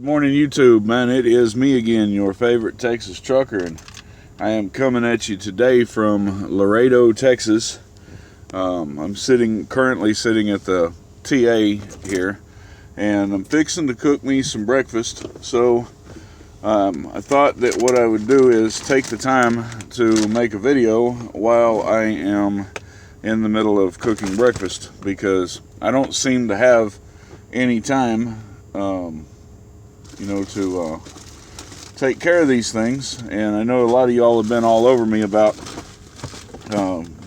Good morning, YouTube, man. It is me again, your favorite Texas trucker, and I am coming at you today from Laredo, Texas. I'm currently sitting at the TA here, and I'm fixing to cook me some breakfast. So I thought that what I would do is take the time to make a video while I am in the middle of cooking breakfast, because I don't seem to have any time to take care of these things. And I know a lot of y'all have been all over me about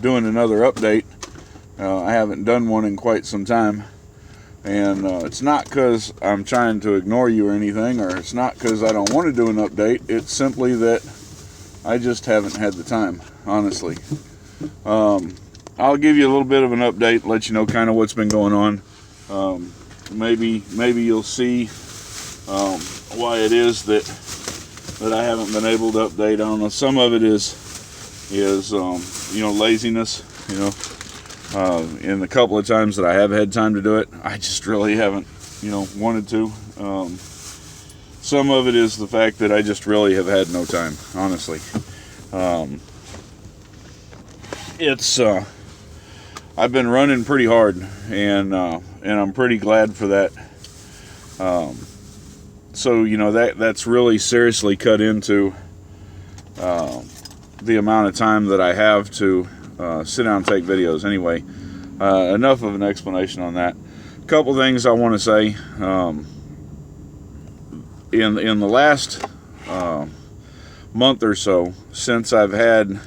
doing another update. I haven't done one in quite some time, and it's not because I'm trying to ignore you or anything, or it's not because I don't want to do an update. It's simply that I just haven't had the time, honestly. I'll give you a little bit of an update, let you know kind of what's been going on. Maybe you'll see why it is that I haven't been able to update. I don't know. Some of it is laziness. In the couple of times that I have had time to do it, I just really haven't wanted to. Some of it is the fact that I just really have had no time, honestly. I've been running pretty hard, and I'm pretty glad for that. So that's really seriously cut into the amount of time that I have to sit down and take videos. Anyway, enough of an explanation on that. A couple things I want to say. In the last month or so, since I've had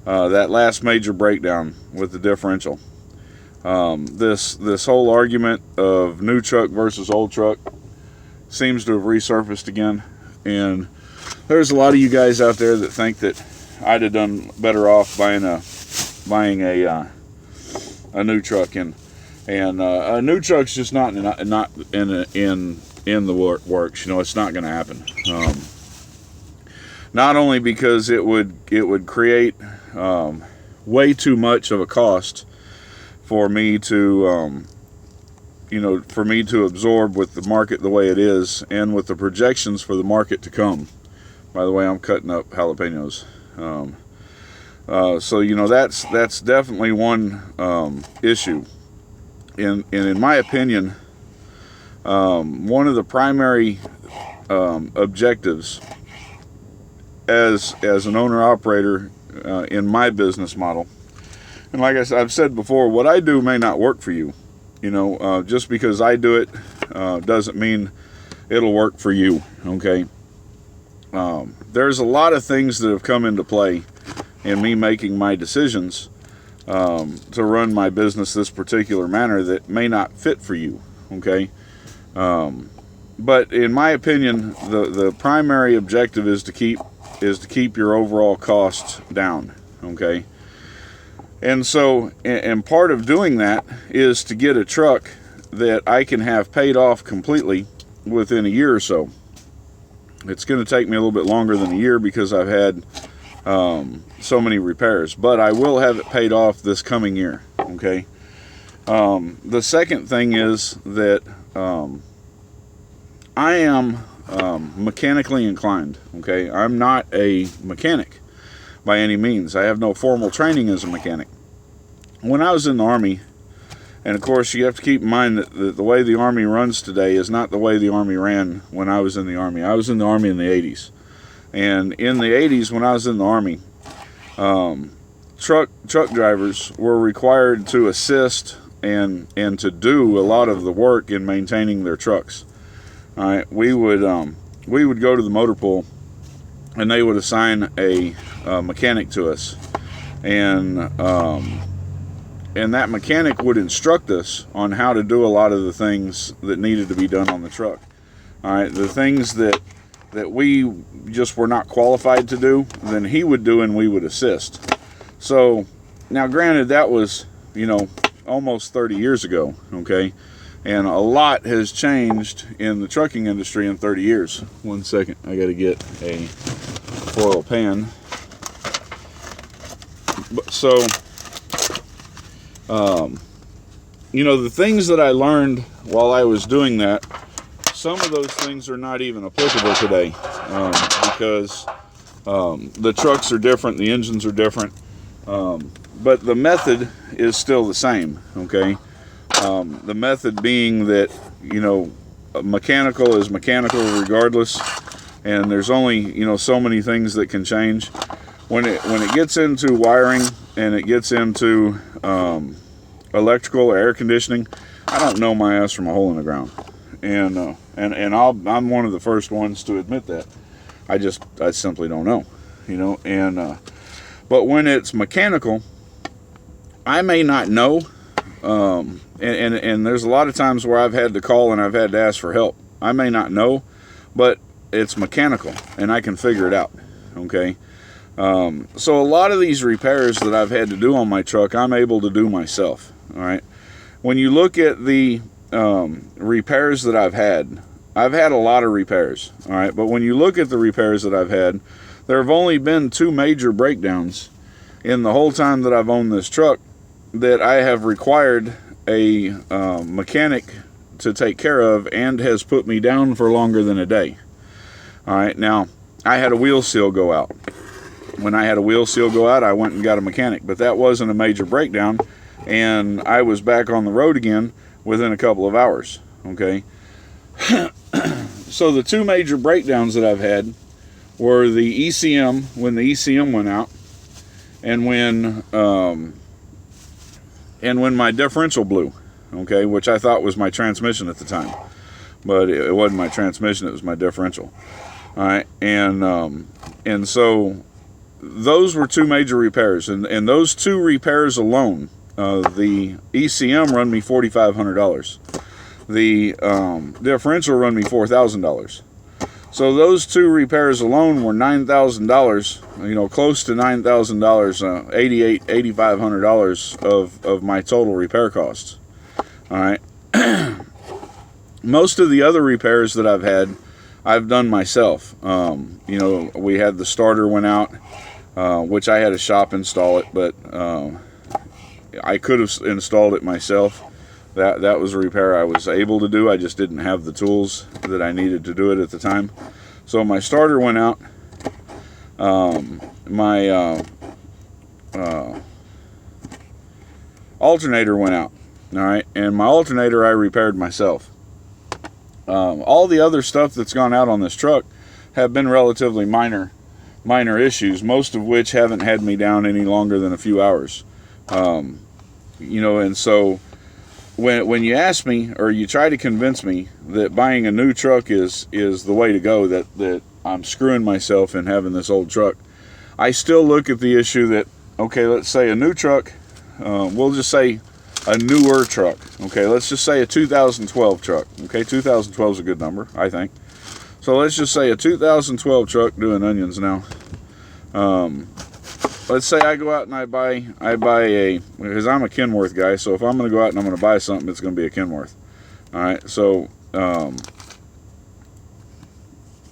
that last major breakdown with the differential, this whole argument of new truck versus old truck seems to have resurfaced again. And there's a lot of you guys out there that think that I'd have done better off buying a new truck, and a new truck's just not in the works. It's not going to happen. Not only because it would create way too much of a cost for me to absorb with the market the way it is, and with the projections for the market to come. By the way, I'm cutting up jalapenos. So that's definitely one issue. In my opinion, one of the primary objectives as an owner-operator in my business model, and like I've said before, what I do may not work for you. Just because I do it doesn't mean it'll work for you, okay? There's a lot of things that have come into play in me making my decisions to run my business this particular manner that may not fit for you, okay? But in my opinion, the primary objective is to keep your overall costs down, okay? And so, and part of doing that is to get a truck that I can have paid off completely within a year or so. It's going to take me a little bit longer than a year because I've had so many repairs, but I will have it paid off this coming year, okay? The second thing is that I am mechanically inclined, okay? I'm not a mechanic by any means. I have no formal training as a mechanic. When I was in the Army, and of course you have to keep in mind that the way the Army runs today is not the way the Army ran when I was in the Army. I was in the Army in the 80s. And in the 80s, when I was in the Army, truck drivers were required to assist and to do a lot of the work in maintaining their trucks. All right, we would go to the motor pool, and they would assign a mechanic to us, and that mechanic would instruct us on how to do a lot of the things that needed to be done on the truck. All right, the things that we just were not qualified to do, then he would do, and we would assist. So now, granted, that was almost 30 years ago, okay? And a lot has changed in the trucking industry in 30 years. One second, I got to get a foil pan. So, the things that I learned while I was doing that some of those things are not even applicable today, because the trucks are different, the engines are different, but the method is still the same, okay? The method being that, you know, mechanical is mechanical regardless, and there's only, you know, so many things that can change. When it gets into wiring and it gets into electrical or air conditioning, I don't know my ass from a hole in the ground, and I'm one of the first ones to admit that. I simply don't know, you know. And but when it's mechanical, I may not know, and there's a lot of times where I've had to call and I've had to ask for help. I may not know, but it's mechanical and I can figure it out, okay? So a lot of these repairs that I've had to do on my truck, I'm able to do myself, all right? When you look at the repairs that I've had a lot of repairs, all right? But when you look at the repairs that I've had, there have only been 2 major breakdowns in the whole time that I've owned this truck that I have required a mechanic to take care of, and has put me down for longer than a day. All right, now, I had a wheel seal go out. When I had a wheel seal go out, I went and got a mechanic, but that wasn't a major breakdown, and I was back on the road again within a couple of hours, okay? So the 2 major breakdowns that I've had were the ECM, when the ECM went out, and when my differential blew, okay, which I thought was my transmission at the time, but it wasn't my transmission, it was my differential. All right, and so those were 2 major repairs, and those 2 repairs alone, the ECM run me $4,500. The differential run me $4,000. So those 2 repairs alone were $9,000, you know, close to $9,000, $8,500 of my total repair costs. All right. Most of the other repairs that I've had, I've done myself. You know, we had the starter went out, which I had a shop install it, but I could have installed it myself. That was a repair I was able to do. I just didn't have the tools that I needed to do it at the time. So my starter went out. My alternator went out. All right, and my alternator I repaired myself. All the other stuff that's gone out on this truck have been relatively minor issues, most of which haven't had me down any longer than a few hours. You know, and so when you ask me, or you try to convince me that buying a new truck is the way to go, that I'm screwing myself in having this old truck, I still look at the issue that, okay, let's say a new truck, we'll just say a newer truck, okay, let's just say a 2012 truck, okay, 2012 is a good number, I think. So let's just say a 2012 truck, doing onions now. Let's say I go out and I buy a, because I'm a Kenworth guy, so if I'm going to go out and I'm going to buy something, it's going to be a Kenworth. All right, so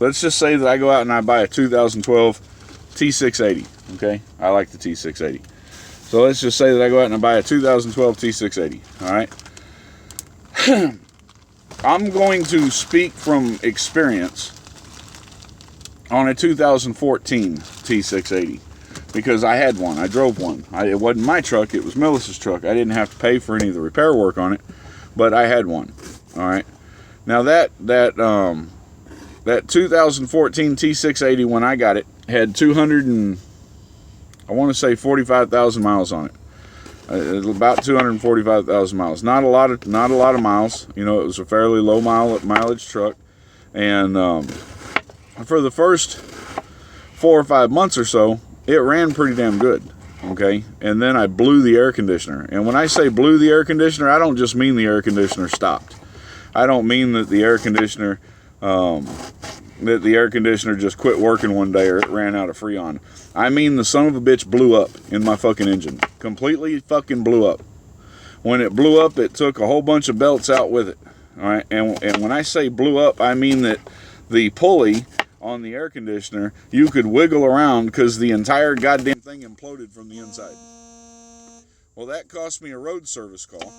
let's just say that I go out and I buy a 2012 T680, okay? I like the T680. So let's just say that I go out and I buy a 2012 T680, all right? I'm going to speak from experience on a 2014 T680. Because I had one. I drove one. It wasn't my truck. It was Melissa's truck. I didn't have to pay for any of the repair work on it, but I had one. All right. Now that 2014 T680, when I got it, had 45,000 miles on it. About 245,000 miles. Not a lot of miles. You know, it was a fairly low mileage truck, and for the first 4 or 5 months or so, it ran pretty damn good, okay? And then I blew the air conditioner. And when I say blew the air conditioner, I don't just mean the air conditioner stopped. I don't mean that the air conditioner just quit working one day or it ran out of Freon. I mean the son of a bitch blew up in my fucking engine. Completely fucking blew up. When it blew up, it took a whole bunch of belts out with it, all right? And when I say blew up, I mean that the pulley on the air conditioner, you could wiggle around because the entire goddamn thing imploded from the inside. Well, that cost me a road service call,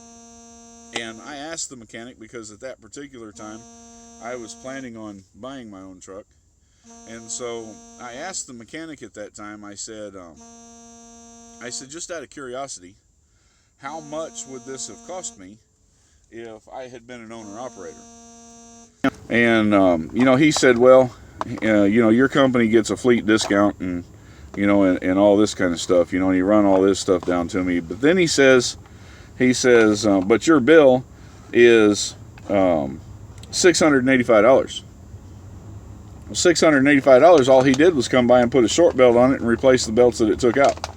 and I asked the mechanic, because at that particular time I was planning on buying my own truck. And so I asked the mechanic at that time, I said, just out of curiosity, how much would this have cost me if I had been an owner-operator? And, he said, well, your company gets a fleet discount and, and all this kind of stuff, and he run all this stuff down to me. But then he says, but your bill is $685. $685, all he did was come by and put a short belt on it and replace the belts that it took out.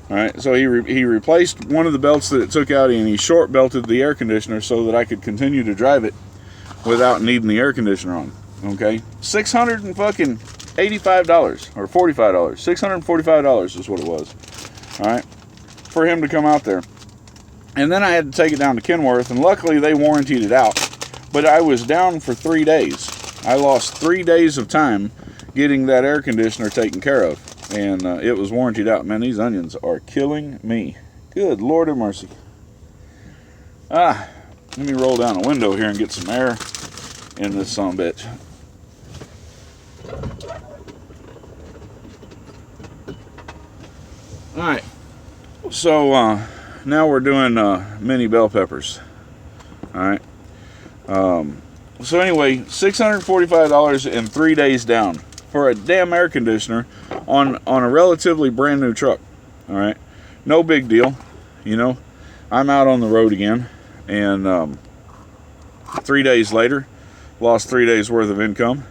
All right, so he replaced one of the belts that it took out, and he short belted the air conditioner so that I could continue to drive it without needing the air conditioner on. Okay, $685 or $45. $645 is what it was. All right, for him to come out there, and then I had to take it down to Kenworth, and luckily they warrantied it out. But I was down for 3 days. I lost 3 days of time getting that air conditioner taken care of, and it was warrantied out. Man, these onions are killing me. Good Lord of mercy. Let me roll down a window here and get some air in this sumbitch. All right, so now we're doing mini bell peppers. All right. So anyway, $645 and 3 days down for a damn air conditioner on a relatively brand new truck. All right, no big deal. I'm out on the road again, and 3 days later, lost 3 days worth of income.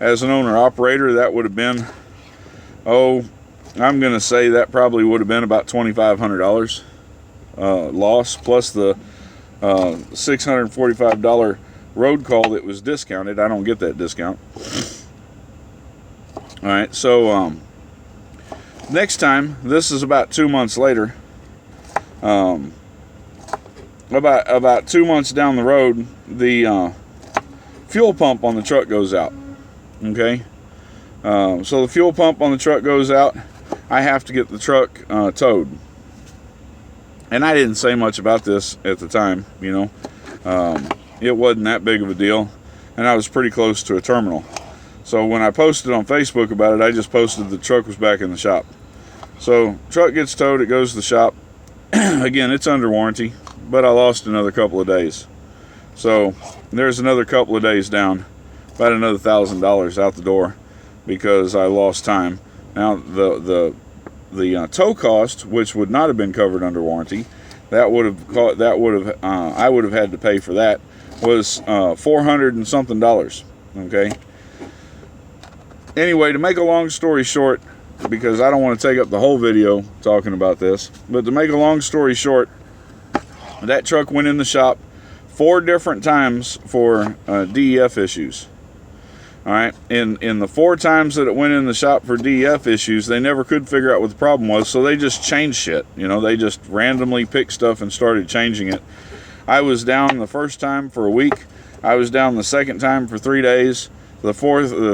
As an owner operator, that would have been, I'm going to say that probably would have been about $2,500 loss, plus the $645 road call that was discounted. I don't get that discount. All right, so next time, this is about 2 months later. About 2 months down the road, the fuel pump on the truck goes out. Okay, so the fuel pump on the truck goes out. I have to get the truck towed, and I didn't say much about this at the time. It wasn't that big of a deal, and I was pretty close to a terminal. So when I posted on Facebook about it, I just posted the truck was back in the shop. So truck gets towed, it goes to the shop. Again, it's under warranty, but I lost another couple of days. So there's another couple of days down, about another $1,000 out the door because I lost time. Now the tow cost, which would not have been covered under warranty, I would have had to pay for that, was $400 and something. Okay. Anyway, to make a long story short, because I don't want to take up the whole video talking about this, but to make a long story short, that truck went in the shop 4 different times for DEF issues. All right, in the 4 times that it went in the shop for DEF issues, they never could figure out what the problem was, so they just changed shit. They just randomly picked stuff and started changing it. I was down the first time for a week. I was down the second time for 3 days. The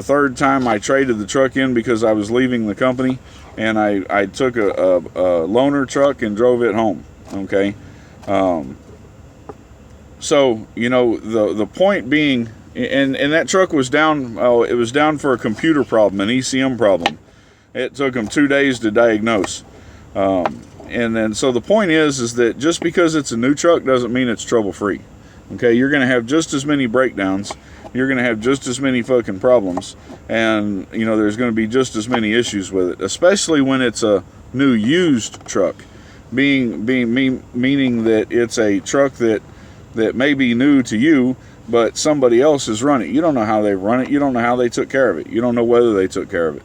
third time I traded the truck in because I was leaving the company, and I took a loaner truck and drove it home. Okay, so the point being, and that truck was down. It was down for a computer problem, an ECM problem. It took them 2 days to diagnose. And then so the point is that just because it's a new truck doesn't mean it's trouble free. Okay, you're going to have just as many breakdowns. You're going to have just as many fucking problems, and there's going to be just as many issues with it, especially when it's a new used truck, meaning that it's a truck that may be new to you, but somebody else has run it. You don't know how they run it. You don't know how they took care of it. You don't know whether they took care of it.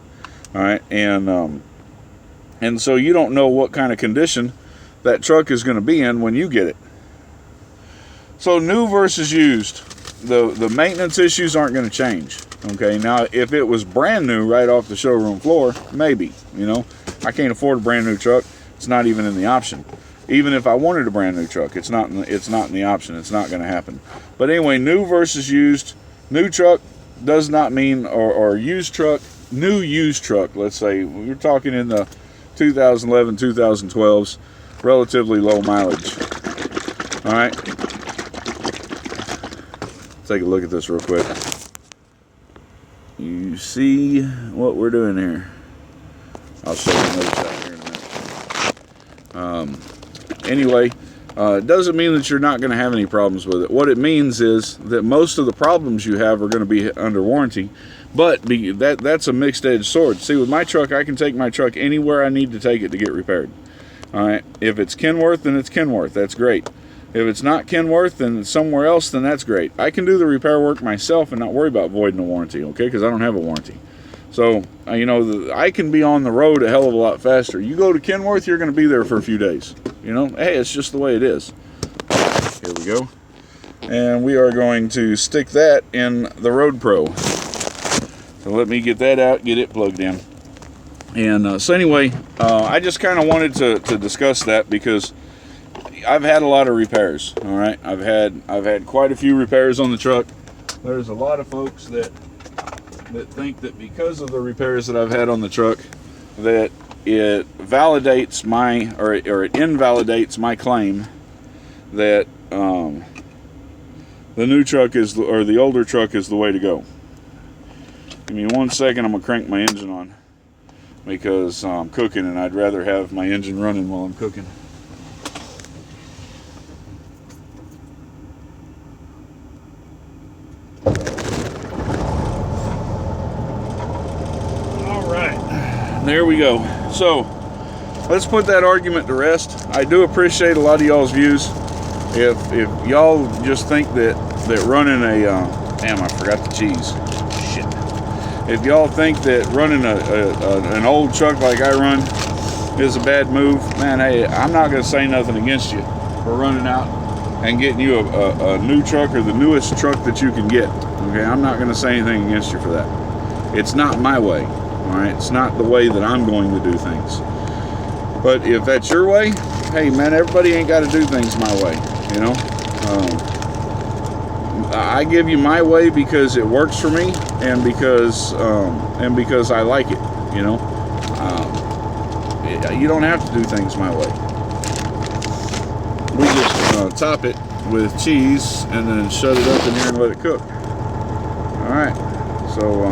All right, and so you don't know what kind of condition that truck is going to be in when you get it. So new versus used. The maintenance issues aren't going to change. Okay, now if it was brand new right off the showroom floor, maybe. I can't afford a brand new truck. It's not even in the option. Even if I wanted a brand new truck, it's not in the option. It's not going to happen. But anyway, new versus used. New truck does not mean, or used truck, new used truck. Let's say we're talking in the 2011, 2012s, relatively low mileage. All right. take a look at this real quick. You see what we're doing here. I'll show you another shot here in a minute. Anyway, it doesn't mean that you're not going to have any problems with it. What it means is that most of the problems you have are going to be under warranty, but that's a mixed-edged sword. See, with my truck, I can take my truck anywhere I need to take it to get repaired. All right, if it's Kenworth, then it's Kenworth. That's great. If it's not Kenworth and it's somewhere else, then that's great. I can do the repair work myself and not worry about voiding a warranty, okay, because I don't have a warranty. So, you know, I can be on the road a hell of a lot faster. You go to Kenworth, you're going to be there for a few days. You know, hey, it's just the way it is. Here we go. And we are going to stick that in the Road Pro. So let me get that out, get it plugged in. And so anyway, I just kind of wanted to discuss that because I've had a lot of repairs. All right, I've had quite a few repairs on the truck. There's a lot of folks that think that because of the repairs that I've had on the truck, that it validates my or it invalidates my claim that the new truck is or the older truck is the way to go. Give me 1 second. I'm gonna crank my engine on because I'm cooking and I'd rather have my engine running while I'm cooking. There we go. So let's put that argument to rest. I do appreciate a lot of y'all's views. If y'all just think that running a damn, I forgot the cheese. Shit. If y'all think that running an old truck like I run is a bad move, man, hey, I'm not going to say nothing against you for running out and getting you a new truck or the newest truck that you can get. Okay, I'm not going to say anything against you for that. It's not my way. All right, it's not the way that I'm going to do things. But if that's your way, hey man, everybody ain't got to do things my way. You know, I give you my way because it works for me and because I like it. You know, you don't have to do things my way. We just top it with cheese and then shut it up in here and let it cook. All right, so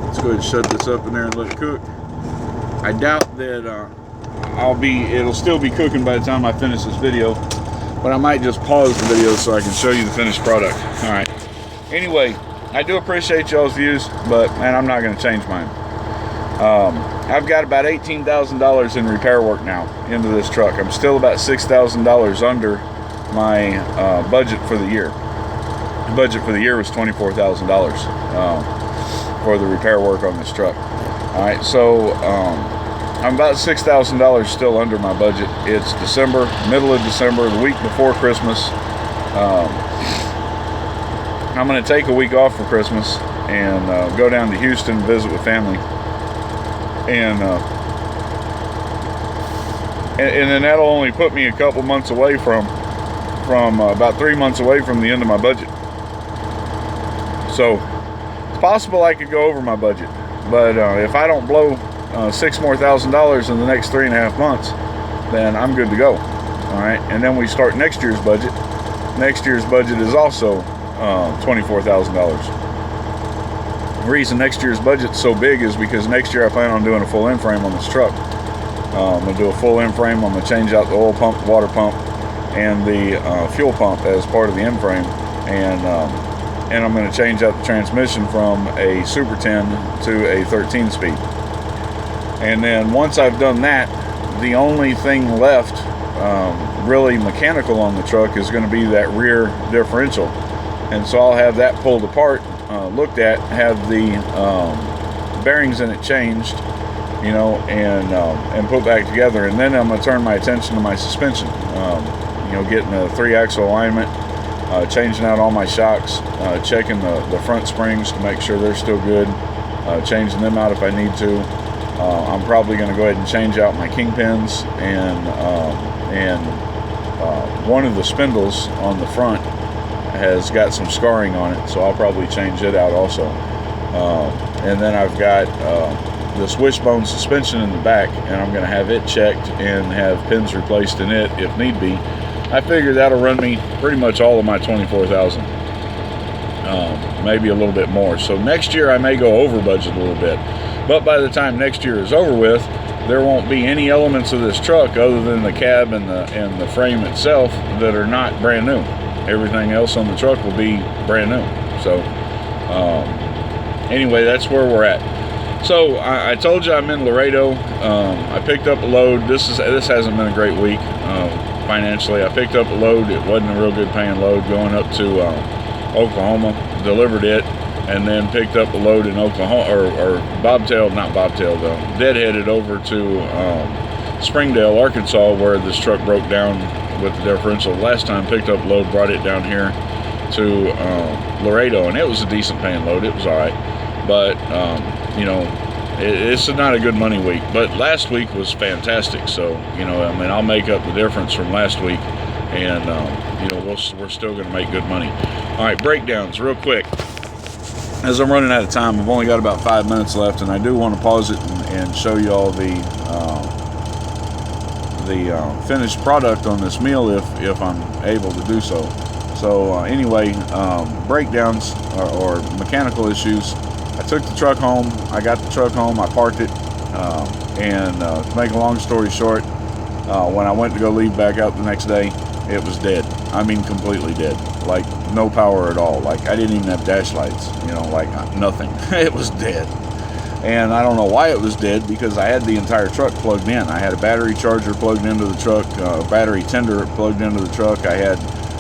let's go ahead and shut this up in there and let it cook. I doubt that it'll still be cooking by the time I finish this video, but I might just pause the video so I can show you the finished product. All right. Anyway, I do appreciate y'all's views, but man, I'm not going to change mine. I've got about $18,000 in repair work now into this truck. I'm still about $6,000 under my budget for the year. The budget for the year was $24,000. For the repair work on this truck. All right, so I'm about $6,000 still under my budget. It's December, middle of December, the week before Christmas. I'm going to take a week off for Christmas and go down to Houston and visit with family, and then that'll only put me a couple months away from about 3 months away from the end of my budget. So possible I could go over my budget, but if I don't blow $6,000 more in the next 3.5 months, then I'm good to go. All right, and then we start next year's budget. Next year's budget is also $24,000. The reason next year's budget's so big is because next year I plan on doing a full end frame on this truck. I'm gonna do a full end frame. I'm gonna change out the oil pump, the water pump, and the fuel pump as part of the end frame, and I'm going to change out the transmission from a Super 10 to a 13 speed. And then once I've done that, the only thing left really mechanical on the truck is going to be that rear differential. And so I'll have that pulled apart, looked at, have the bearings in it changed, you know, and put back together. And then I'm going to turn my attention to my suspension, you know, getting a 3-axle alignment, changing out all my shocks, checking the front springs to make sure they're still good, changing them out if I need to. I'm probably going to go ahead and change out my kingpins, and one of the spindles on the front has got some scarring on it, so I'll probably change it out also. And then I've got this wishbone suspension in the back, and I'm going to have it checked and have pins replaced in it if need be. I figure that'll run me pretty much all of my $24,000. maybe a little bit more. So next year I may go over budget a little bit, but by the time next year is over with, there won't be any elements of this truck other than the cab and the frame itself that are not brand new. Everything else on the truck will be brand new. So anyway, that's where we're at. So I told you I'm in Laredo. I picked up a load. This hasn't been a great week financially. I picked up a load. It wasn't a real good paying load, going up to Oklahoma. Delivered it, and then picked up a load in Oklahoma, or deadheaded over to Springdale, Arkansas, where this truck broke down with the differential. Last time picked up a load, brought it down here to Laredo, and it was a decent paying load. It was all right, but you know, it's not a good money week. But last week was fantastic, so you know, I mean, I'll make up the difference from last week, and you know, we're still going to make good money. All right, breakdowns real quick. As I'm running out of time, I've only got about 5 minutes left, and I do want to pause it and show you all the finished product on this meal if I'm able to do so. So anyway, breakdowns or mechanical issues. I took the truck home. I got the truck home. I parked it, and to make a long story short, when I went to go leave back out the next day, it was dead. I mean, completely dead. Like, no power at all. Like, I didn't even have dash lights, you know, like nothing. It was dead. And I don't know why it was dead, because I had the entire truck plugged in. I had a battery charger plugged into the truck, battery tender plugged into the truck. I had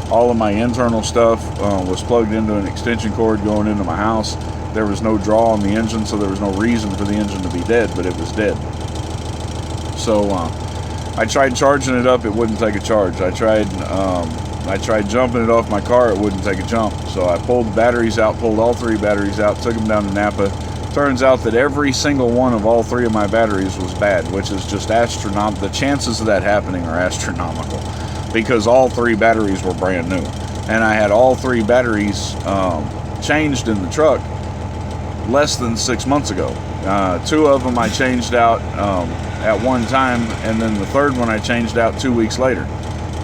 all of my internal stuff was plugged into an extension cord going into my house. There was no draw on the engine, so there was no reason for the engine to be dead, but it was dead. So I tried charging it up, it wouldn't take a charge. I tried jumping it off my car, it wouldn't take a jump. So I pulled the batteries out, pulled all 3 batteries out, took them down to Napa. Turns out that every single one of all 3 of my batteries was bad, which is just astronomical. The chances of that happening are astronomical, because all 3 batteries were brand new. And I had all 3 batteries changed in the truck less than 6 months ago. 2 of them I changed out at one time, and then the 3rd one I changed out 2 weeks later.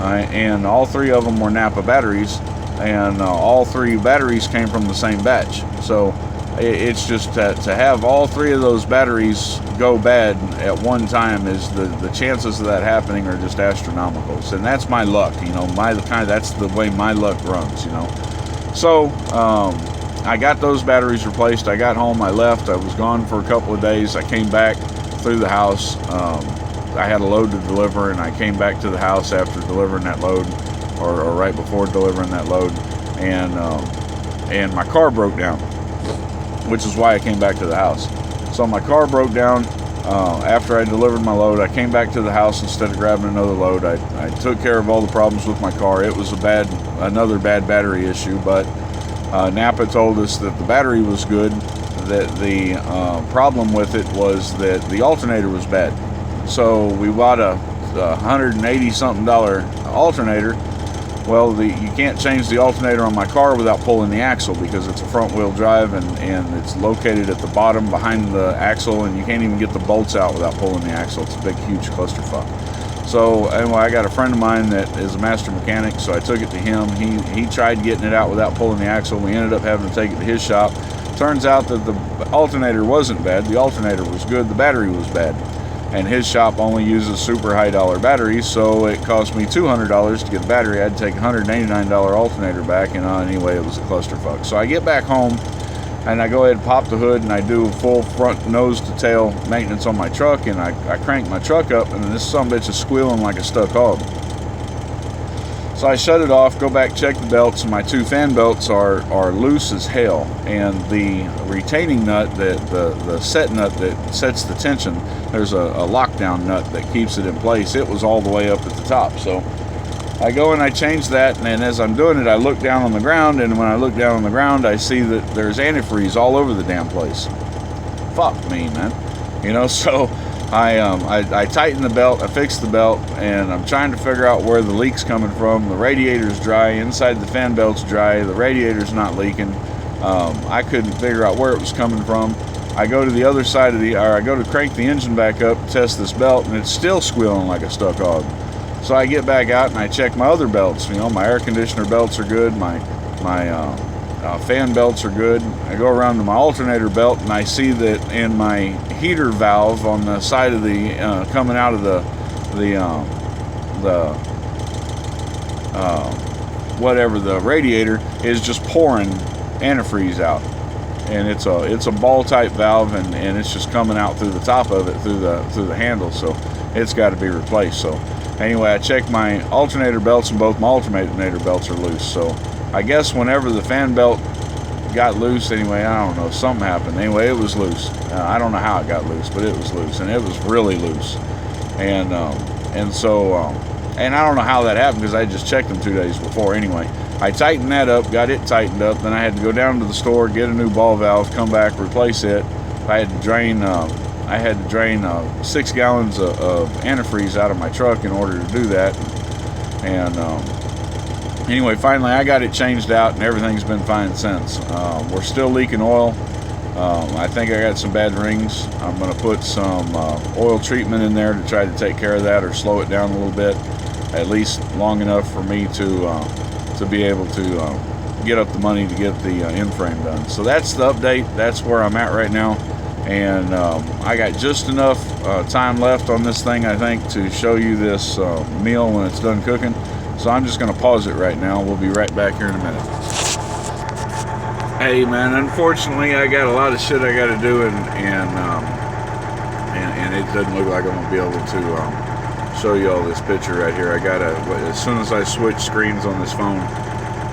And all 3 of them were Napa batteries, and all 3 batteries came from the same batch. So it's just that to have all 3 of those batteries go bad at one time, is the chances of that happening are just astronomical. And that's my luck, you know, that's the way my luck runs, you know. So I got those batteries replaced. I got home, I left, I was gone for a couple of days. I came back through the house. I had a load to deliver, and I came back to the house after delivering that load, or right before delivering that load, and my car broke down, which is why I came back to the house. So my car broke down after I delivered my load. I came back to the house instead of grabbing another load. I took care of all the problems with my car. It was another bad battery issue, but Napa told us that the battery was good, that the problem with it was that the alternator was bad. So we bought a $180-something alternator. Well, you can't change the alternator on my car without pulling the axle, because it's a front-wheel drive, and it's located at the bottom behind the axle, and you can't even get the bolts out without pulling the axle. It's a big, huge clusterfuck. So anyway, I got a friend of mine that is a master mechanic, so I took it to him. He tried getting it out without pulling the axle. We ended up having to take it to his shop. Turns out that the alternator wasn't bad. The alternator was good. The battery was bad. And his shop only uses super high dollar batteries, so it cost me $200 to get the battery. I had to take a $189 alternator back, and anyway, it was a clusterfuck. So I get back home, and I go ahead and pop the hood, and I do a full front nose to tail maintenance on my truck, and I crank my truck up, and this sumbitch is squealing like a stuck hog. So I shut it off, go back, check the belts, and my 2 fan belts are loose as hell. And the retaining nut, the set nut that sets the tension, there's a lockdown nut that keeps it in place. It was all the way up at the top. So I go and I change that, and as I'm doing it, I look down on the ground, and when I look down on the ground, I see that there's antifreeze all over the damn place. Fuck me, man. You know, so I tighten the belt, I fix the belt, and I'm trying to figure out where the leak's coming from. The radiator's dry, inside the fan belt's dry, the radiator's not leaking. I couldn't figure out where it was coming from. I go to the other side of I go to crank the engine back up, test this belt, and it's still squealing like a stuck hog. So I get back out and I check my other belts. You know, my air conditioner belts are good, my fan belts are good. I go around to my alternator belt and I see that in my heater valve on the side of the coming out of the whatever, the radiator is just pouring antifreeze out, and it's a ball type valve, and it's just coming out through the top of it, through the handle, so it's got to be replaced. So anyway, I checked my alternator belts, and both my alternator belts are loose. So I guess whenever the fan belt got loose, anyway, I don't know, something happened. Anyway, it was loose. I don't know how it got loose, but it was loose, and it was really loose. And I don't know how that happened, because I just checked them 2 days before. Anyway, I tightened that up, got it tightened up. Then I had to go down to the store, get a new ball valve, come back, replace it. I had to drain 6 gallons of antifreeze out of my truck in order to do that. And anyway, finally I got it changed out, and everything's been fine since. We're still leaking oil. I think I got some bad rings. I'm going to put some oil treatment in there to try to take care of that, or slow it down a little bit, at least long enough for me to be able to get up the money to get the end frame done. So that's the update. That's where I'm at right now, and I got just enough time left on this thing, I think, to show you this meal when it's done cooking. So I'm just going to pause it right now. We'll be right back here in a minute. Hey man, unfortunately I got a lot of shit I got to do, and it doesn't look like I'm gonna be able to show you all this picture right here. I gotta, as soon as I switch screens on this phone,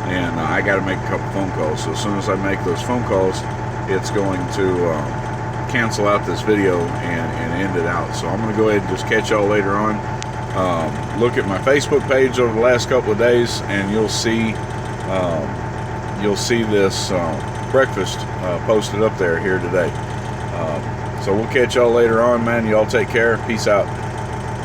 and I gotta make a couple phone calls. So as soon as I make those phone calls, it's going to cancel out this video and end it out. So I'm gonna go ahead and just catch y'all later on. Look at my Facebook page over the last couple of days, and you'll see this breakfast posted up there here today. So we'll catch y'all later on, man. Y'all take care. Peace out.